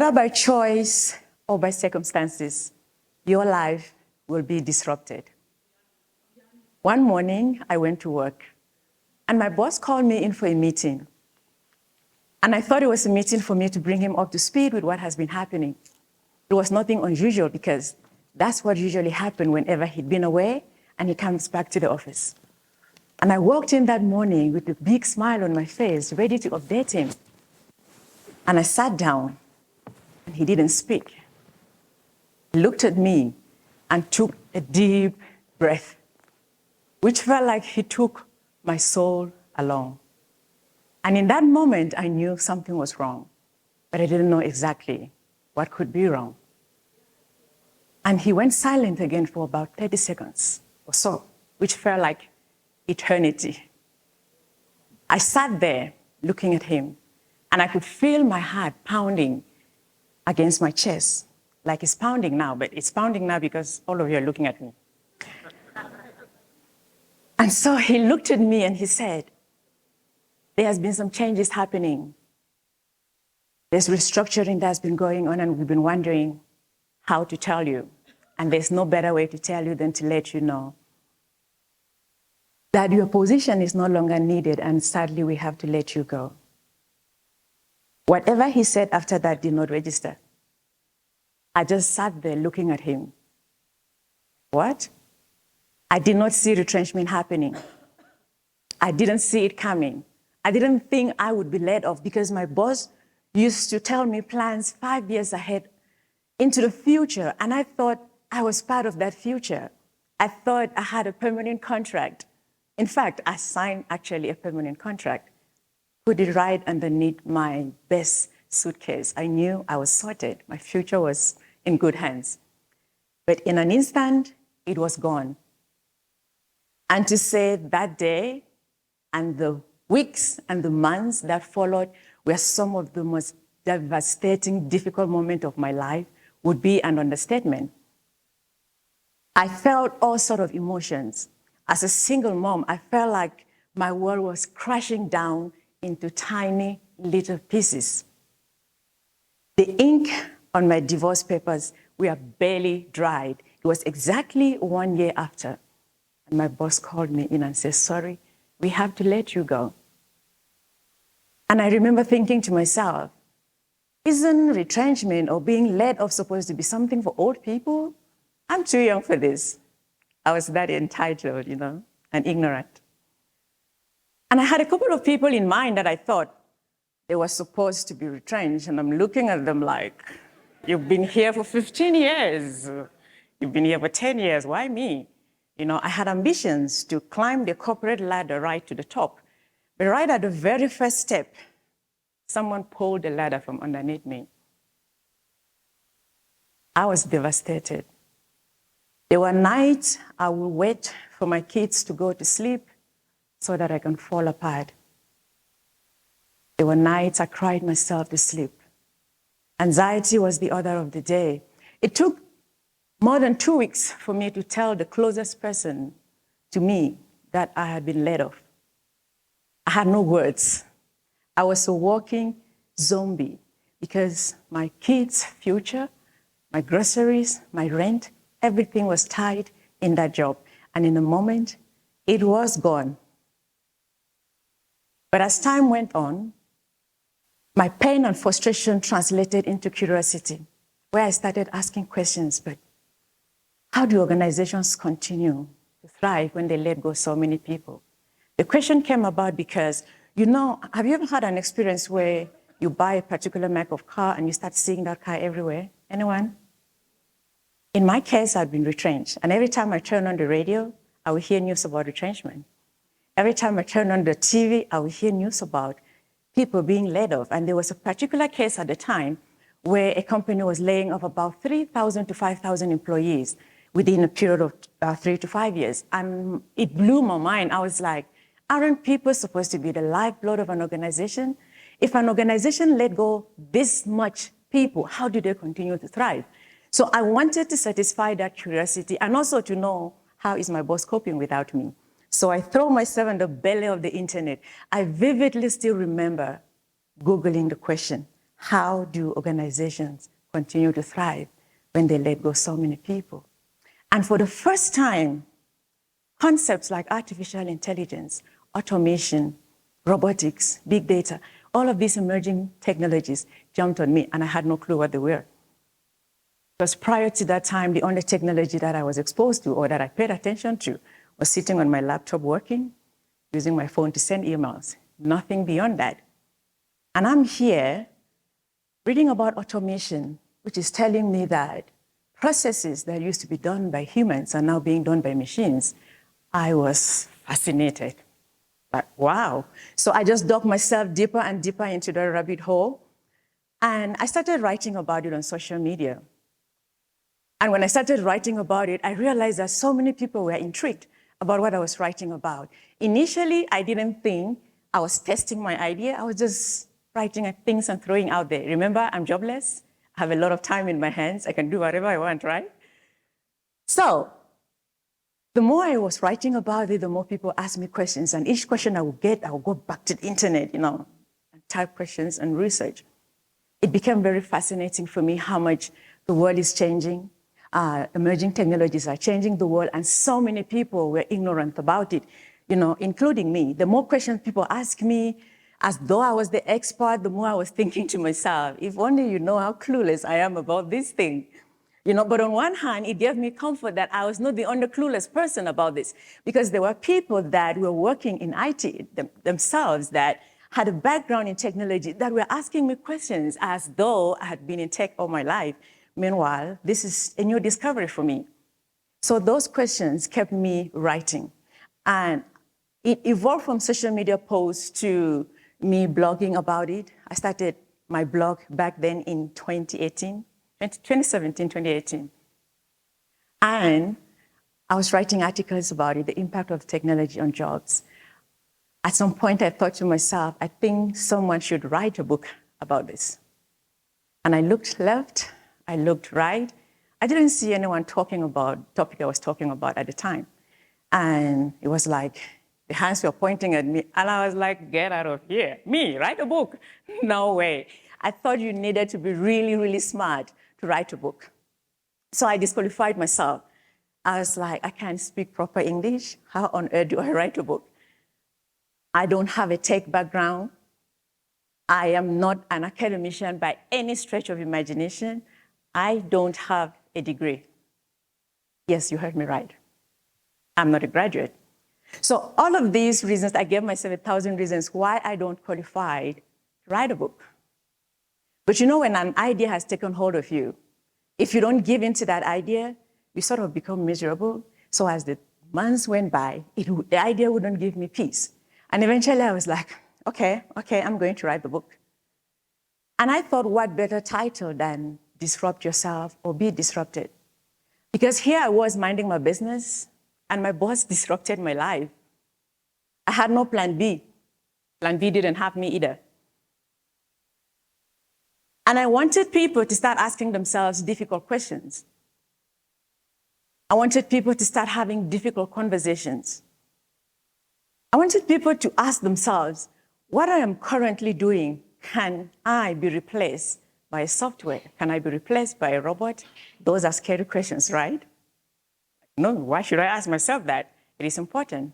Whether by choice or by circumstances, your life will be disrupted. One morning, I went to work, and my boss called me in for a meeting. And I thought it was a meeting for me to bring him up to speed with what has been happening. It was nothing unusual because that's what usually happened whenever he'd been away and he comes back to the office. And I walked in that morning with a big smile on my face, ready to update him. And I sat down, and he didn't speak. He looked at me and took a deep breath, which felt like he took my soul along. And in that moment, I knew something was wrong, but I didn't know exactly what could be wrong. And he went silent again for about 30 seconds or so, which felt like eternity. I sat there looking at him, and I could feel my heart pounding against my chest, like it's pounding now, but it's pounding now because all of you are looking at me. And so he looked at me and he said, there has been some changes happening. There's restructuring that's been going on, and we've been wondering how to tell you. And there's no better way to tell you than to let you know that your position is no longer needed, and sadly, we have to let you go. Whatever he said after that did not register. I just sat there looking at him. What? I did not see retrenchment happening. I didn't see it coming. I didn't think I would be laid off because my boss used to tell me plans 5 years ahead into the future, and I thought I was part of that future. I thought I had a permanent contract. In fact, I signed actually a permanent contract, put it right underneath my best suitcase. I knew I was sorted. My future was in good hands. But in an instant, it was gone. And to say that day and the weeks and the months that followed were some of the most devastating, difficult moments of my life would be an understatement. I felt all sorts of emotions. As a single mom, I felt like my world was crashing down into tiny little pieces. The ink on my divorce papers were barely dried. It was exactly 1 year after. And my boss called me in and said, sorry, we have to let you go. And I remember thinking to myself, isn't retrenchment or being laid off supposed to be something for old people? I'm too young for this. I was that entitled, and ignorant. And I had a couple of people in mind that I thought they were supposed to be retrenched, and I'm looking at them like, you've been here for 15 years. You've been here for 10 years, why me? I had ambitions to climb the corporate ladder right to the top. But right at the very first step, someone pulled the ladder from underneath me. I was devastated. There were nights I would wait for my kids to go to sleep so that I can fall apart. There were nights I cried myself to sleep. Anxiety was the order of the day. It took more than 2 weeks for me to tell the closest person to me that I had been laid off. I had no words. I was a walking zombie because my kids' future, my groceries, my rent, everything was tied in that job. And in a moment, it was gone. But as time went on, my pain and frustration translated into curiosity, where I started asking questions, but how do organizations continue to thrive when they let go so many people? The question came about because, have you ever had an experience where you buy a particular make of car and you start seeing that car everywhere? Anyone? In my case, I'd been retrenched. And every time I turn on the radio, I would hear news about retrenchment. Every time I turn on the TV, I would hear news about people being laid off. And there was a particular case at the time where a company was laying off about 3,000 to 5,000 employees within a period of 3 to 5 years. And it blew my mind. I was like, aren't people supposed to be the lifeblood of an organization? If an organization let go this much people, how do they continue to thrive? So I wanted to satisfy that curiosity and also to know, how is my boss coping without me? So I throw myself in the belly of the internet. I vividly still remember Googling the question, How do organizations continue to thrive when they let go so many people? And for the first time, concepts like artificial intelligence, automation, robotics, big data, all of these emerging technologies jumped on me, and I had no clue what they were. Because prior to that time, the only technology that I was exposed to or that I paid attention to was sitting on my laptop working, using my phone to send emails, nothing beyond that. And I'm here reading about automation, which is telling me that processes that used to be done by humans are now being done by machines. I was fascinated. Like, wow. So I just dug myself deeper and deeper into the rabbit hole. And I started writing about it on social media. And when I started writing about it, I realized that so many people were intrigued about what I was writing about. Initially, I didn't think I was testing my idea. I was just writing things and throwing out there. Remember, I'm jobless. I have a lot of time in my hands. I can do whatever I want, right? So the more I was writing about it, the more people asked me questions. And each question I would get, I would go back to the internet, and type questions and research. It became very fascinating for me how much the world is changing. Emerging technologies are changing the world, and so many people were ignorant about it, including me. The more questions people ask me, as though I was the expert, the more I was thinking to myself, if only you know how clueless I am about this thing. But on one hand, it gave me comfort that I was not the only clueless person about this, because there were people that were working in IT themselves that had a background in technology that were asking me questions as though I had been in tech all my life. Meanwhile, this is a new discovery for me. So those questions kept me writing. And it evolved from social media posts to me blogging about it. I started my blog back then in 2017, 2018. And I was writing articles about it, the impact of technology on jobs. At some point, I thought to myself, I think someone should write a book about this. And I looked left, I looked right. I didn't see anyone talking about the topic I was talking about at the time. And it was like, the hands were pointing at me, and I was like, get out of here. Me, write a book? No way. I thought you needed to be really, really smart to write a book. So I disqualified myself. I was like, I can't speak proper English. How on earth do I write a book? I don't have a tech background. I am not an academician by any stretch of imagination. I don't have a degree. Yes, you heard me right. I'm not a graduate. So all of these reasons, I gave myself 1,000 reasons why I don't qualify to write a book. But when an idea has taken hold of you, if you don't give in to that idea, you sort of become miserable. So as the months went by, the idea wouldn't give me peace. And eventually I was like, okay, I'm going to write the book. And I thought, what better title than Disrupt Yourself or Be Disrupted? Because here I was minding my business, and my boss disrupted my life. I had no plan B. Plan B didn't have me either. And I wanted people to start asking themselves difficult questions. I wanted people to start having difficult conversations. I wanted people to ask themselves, what I am currently doing, can I be replaced by a software? Can I be replaced by a robot? Those are scary questions, right? No, why should I ask myself that? It is important.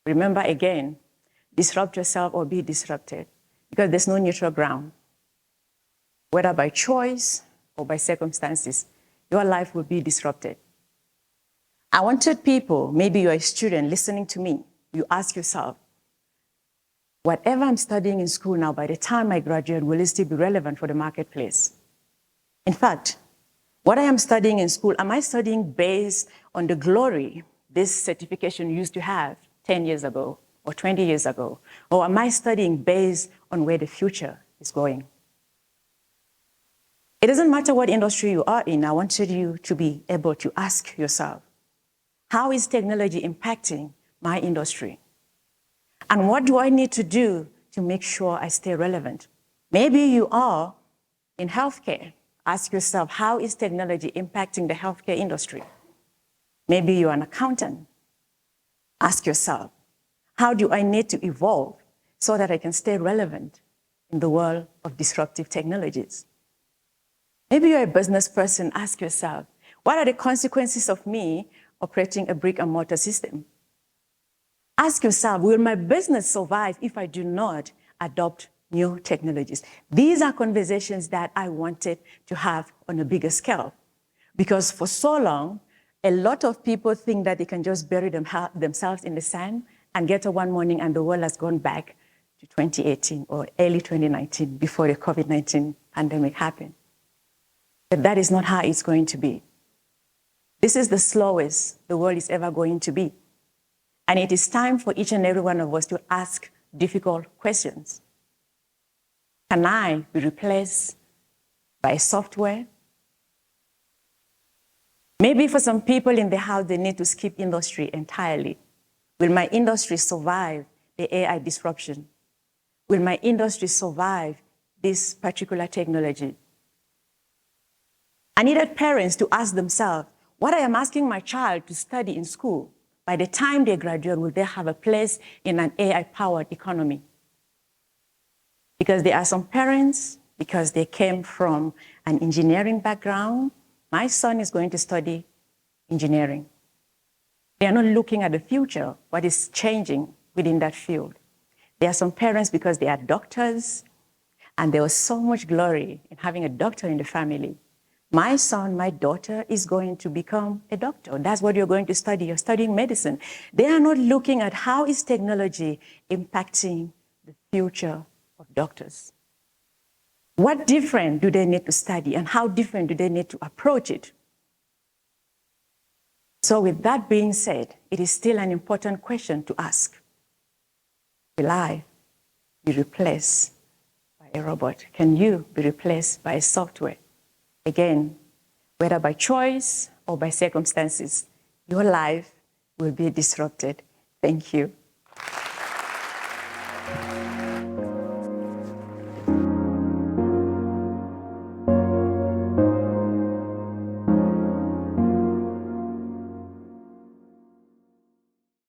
Remember again, disrupt yourself or be disrupted, because there's no neutral ground. Whether by choice or by circumstances, your life will be disrupted. I wanted people, maybe you're a student listening to me, you ask yourself, whatever I'm studying in school now, by the time I graduate, will it still be relevant for the marketplace? In fact, what I am studying in school, am I studying based on the glory this certification used to have 10 years ago or 20 years ago? Or am I studying based on where the future is going? It doesn't matter what industry you are in. I wanted you to be able to ask yourself, how is technology impacting my industry? And what do I need to do to make sure I stay relevant? Maybe you are in healthcare. Ask yourself, how is technology impacting the healthcare industry? Maybe you're an accountant. Ask yourself, how do I need to evolve so that I can stay relevant in the world of disruptive technologies. Maybe you're a business person. Ask yourself, what are the consequences of me operating a brick and mortar system? Ask yourself, will my business survive if I do not adopt new technologies? These are conversations that I wanted to have on a bigger scale, because for so long, a lot of people think that they can just bury themselves in the sand and get up one morning and the world has gone back to 2018 or early 2019 before the COVID-19 pandemic happened. But that is not how it's going to be. This is the slowest the world is ever going to be. And it is time for each and every one of us to ask difficult questions. Can I be replaced by software? Maybe for some people in the house, they need to skip industry entirely. Will my industry survive the AI disruption? Will my industry survive this particular technology? I needed parents to ask themselves, what I am asking my child to study in school, by the time they graduate, will they have a place in an AI-powered economy? Because there are some parents, because they came from an engineering background, my son is going to study engineering. They are not looking at the future, what is changing within that field. There are some parents because they are doctors, and there was so much glory in having a doctor in the family. My son, my daughter is going to become a doctor. That's what you're going to study. You're studying medicine. They are not looking at how is technology impacting the future of doctors. What different do they need to study, and how different do they need to approach it? So with that being said, it is still an important question to ask. Will I be replaced by a robot? Can you be replaced by software? Again, whether by choice or by circumstances, your life will be disrupted. Thank you.